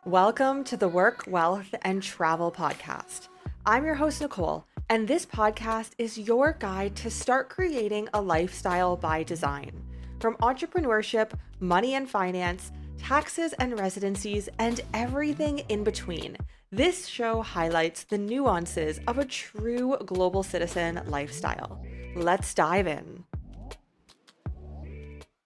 Welcome to the Work, Wealth, and Travel podcast. I'm your host, Nicole, and this podcast is your guide to start creating a lifestyle by design. From entrepreneurship, money and finance, taxes and residencies, and everything in between, this show highlights the nuances of a true global citizen lifestyle. Let's dive in.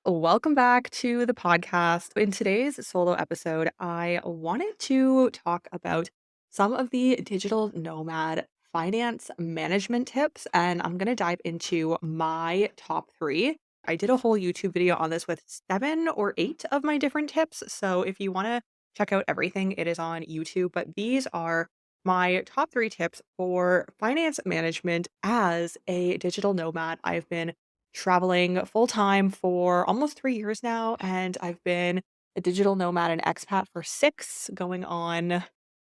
Welcome back to the podcast. In today's solo episode, I wanted to talk about some of the digital nomad finance management tips, and I'm going to dive into my top three. I did a whole YouTube video on this with 7 or 8 of my different tips. So if you want to check out everything, it is on YouTube. But these are my top three tips for finance management as a digital nomad. I've been traveling full time for almost 3 years now, and I've been a digital nomad and expat for 6, going on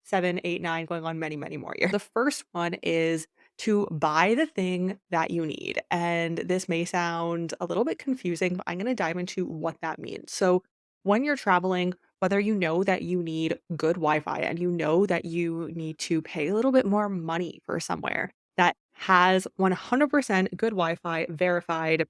7, 8, 9, going on many, many more years. The first one is to buy the thing that you need. And this may sound a little bit confusing, but I'm going to dive into what that means. So, when you're traveling, whether you know that you need good Wi Fi and you know that you need to pay a little bit more money for somewhere that has 100% good Wi Fi verified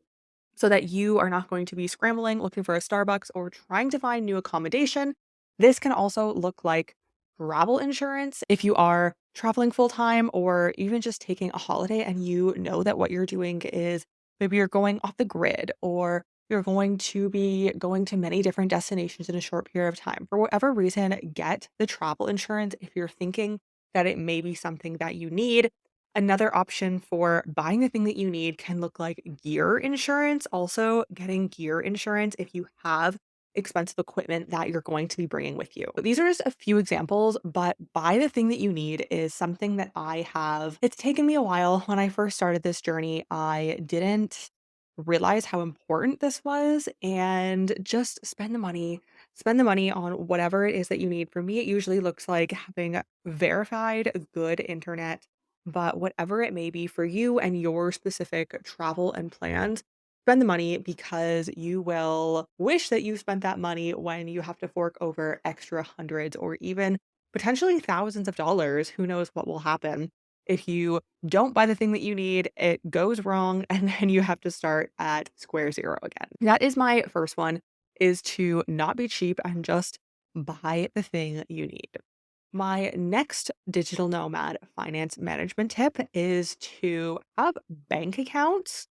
so that you are not going to be scrambling looking for a Starbucks or trying to find new accommodation. This can also look like travel insurance if you are traveling full time or even just taking a holiday and you know that what you're doing is maybe you're going off the grid or you're going to be going to many different destinations in a short period of time. For whatever reason, get the travel insurance if you're thinking that it may be something that you need. Another option for buying the thing that you need can look like gear insurance. Also, getting gear insurance if you have expensive equipment that you're going to be bringing with you. These are just a few examples, but buy the thing that you need is something that I have. It's taken me a while. When I first started this journey, I didn't realize how important this was and just spend the money on whatever it is that you need. For me, it usually looks like having verified good internet, but whatever it may be for you and your specific travel and plans, spend the money because you will wish that you spent that money when you have to fork over extra hundreds or even potentially thousands of dollars. Who knows what will happen if you don't buy the thing that you need, it goes wrong, and then you have to start at square zero again. That is my first one, is to not be cheap and just buy the thing you need. My next digital nomad finance management tip is to have bank accounts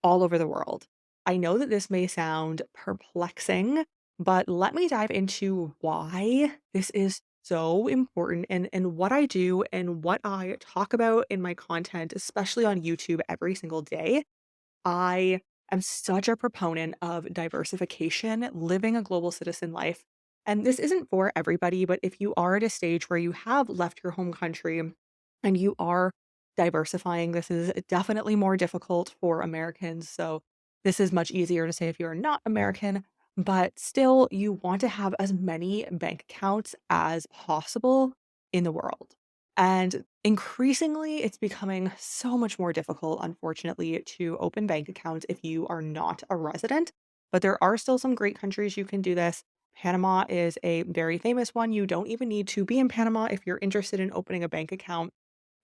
all over the world. I know that this may sound perplexing, but let me dive into why this is so important and what I do and what I talk about in my content, especially on YouTube every single day. I am such a proponent of diversification, living a global citizen life. And this isn't for everybody, but if you are at a stage where you have left your home country and you are diversifying, this is definitely more difficult for Americans. So, this is much easier to say if you're not American, but still, you want to have as many bank accounts as possible in the world. And increasingly, it's becoming so much more difficult, unfortunately, to open bank accounts if you are not a resident. But there are still some great countries you can do this. Panama is a very famous one. You don't even need to be in Panama if you're interested in opening a bank account.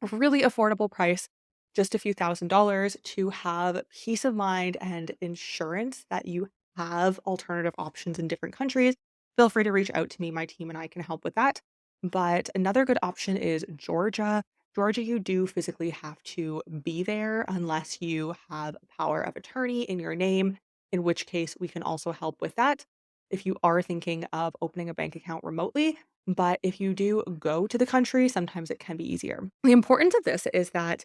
A really affordable price, just a few $1,000s to have peace of mind and insurance that you have alternative options in different countries. Feel free to reach out to me. My team and I can help with that. But another good option is Georgia. Georgia, you do physically have to be there unless you have a power of attorney in your name, in which case we can also help with that. If you are thinking of opening a bank account remotely, but if you do go to the country, sometimes it can be easier. The importance of this is that,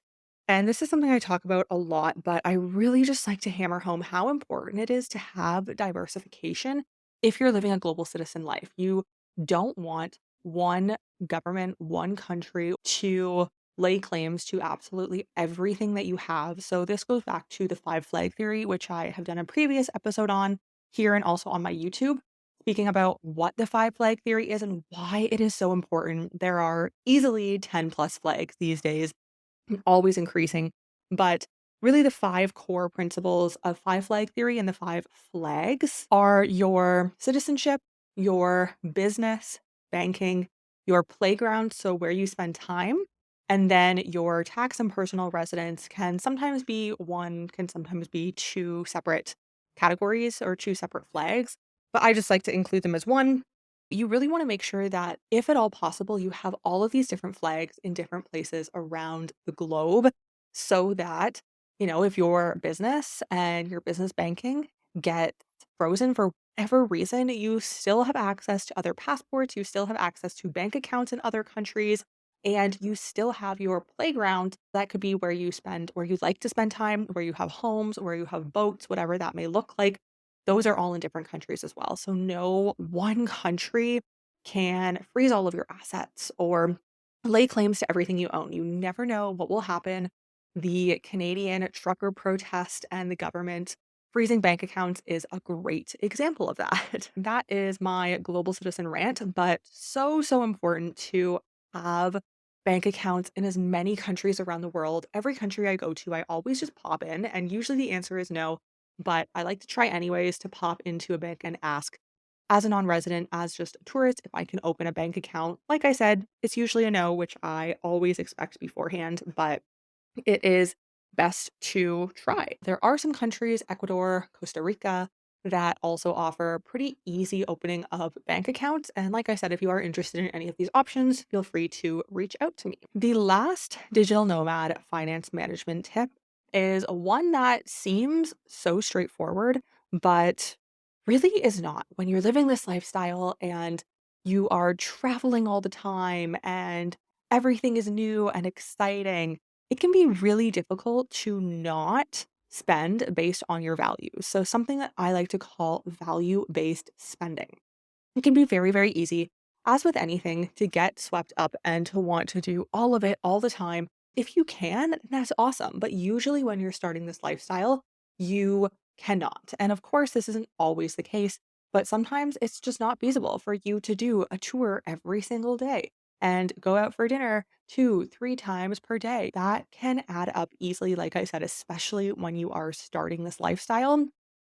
and this is something I talk about a lot, but I really just like to hammer home how important it is to have diversification if you're living a global citizen life. You don't want one government, one country to lay claims to absolutely everything that you have. So this goes back to the five flag theory, which I have done a previous episode on here and also on my YouTube, speaking about what the five flag theory is and why it is so important. There are easily 10 plus flags these days, always increasing. But really, the five core principles of five flag theory and the five flags are your citizenship, your business, banking, your playground, so where you spend time, and then your tax and personal residence can sometimes be one, can sometimes be two separate categories or two separate flags, but I just like to include them as one. You really want to make sure that, if at all possible, you have all of these different flags in different places around the globe so that, if your business and your business banking get frozen for whatever reason, you still have access to other passports, you still have access to bank accounts in other countries, and you still have your playground. That could be where you like to spend time, where you have homes, where you have boats, whatever that may look like. Those are all in different countries as well. So no one country can freeze all of your assets or lay claims to everything you own. You never know what will happen. The Canadian trucker protest and the government freezing bank accounts is a great example of that. That is my global citizen rant, but so, so important to have bank accounts in as many countries around the world. Every country I go to, I always just pop in, and usually the answer is no, but I like to try anyways to pop into a bank and ask, as a non-resident, as just a tourist, if I can open a bank account. Like I said, it's usually a no, which I always expect beforehand, but it is best to try. There are some countries, Ecuador, Costa Rica, that also offer pretty easy opening of bank accounts. And like I said, if you are interested in any of these options, feel free to reach out to me. The last digital nomad finance management tip is one that seems so straightforward, but really is not. When you're living this lifestyle and you are traveling all the time and everything is new and exciting, it can be really difficult to not spend based on your values. So, something that I like to call value based spending. It can be very, very easy, as with anything, to get swept up and to want to do all of it all the time. If you can, then that's awesome. But usually, when you're starting this lifestyle, you cannot. And of course, this isn't always the case, but sometimes it's just not feasible for you to do a tour every single day and go out for dinner two, three times per day. That can add up easily, like I said, especially when you are starting this lifestyle.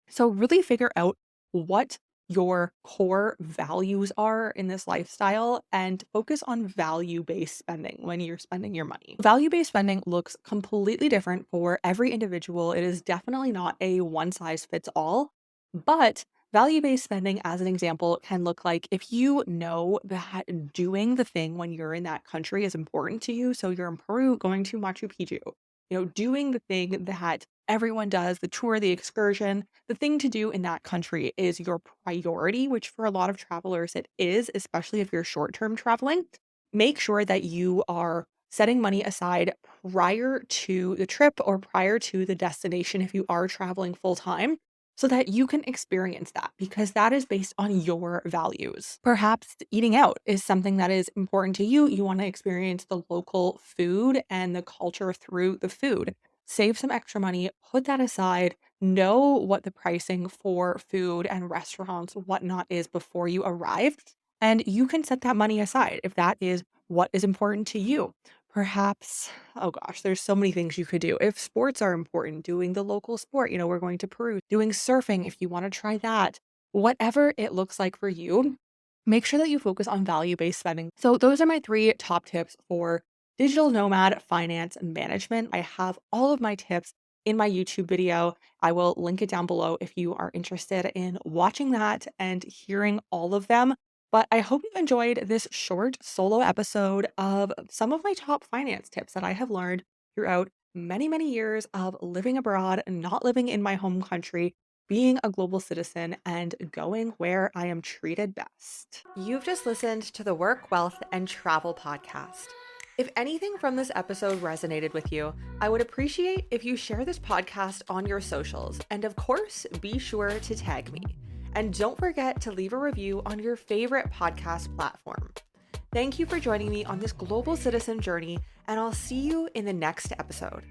So, really figure out what your core values are in this lifestyle and focus on value based spending when you're spending your money. Value based spending looks completely different for every individual. It is definitely not a one size fits all, but value based spending, as an example, can look like if you know that doing the thing when you're in that country is important to you. So you're in Peru going to Machu Picchu, doing the thing that everyone does, the tour, the excursion, the thing to do in that country is your priority, which for a lot of travelers it is, especially if you're short term traveling. Make sure that you are setting money aside prior to the trip or prior to the destination if you are traveling full time so that you can experience that because that is based on your values. Perhaps eating out is something that is important to you. You want to experience the local food and the culture through the food. Save some extra money, put that aside, know what the pricing for food and restaurants, whatnot is before you arrive. And you can set that money aside if that is what is important to you. Perhaps, oh gosh, there's so many things you could do. If sports are important, doing the local sport, we're going to Peru, doing surfing if you want to try that. Whatever it looks like for you, make sure that you focus on value based spending. So, those are my three top tips for digital nomad finance management. I have all of my tips in my YouTube video. I will link it down below if you are interested in watching that and hearing all of them. But I hope you enjoyed this short solo episode of some of my top finance tips that I have learned throughout many, many years of living abroad, not living in my home country, being a global citizen, and going where I am treated best. You've just listened to the Work, Wealth, and Travel podcast. If anything from this episode resonated with you, I would appreciate if you share this podcast on your socials. And of course, be sure to tag me. And don't forget to leave a review on your favorite podcast platform. Thank you for joining me on this global citizen journey, and I'll see you in the next episode.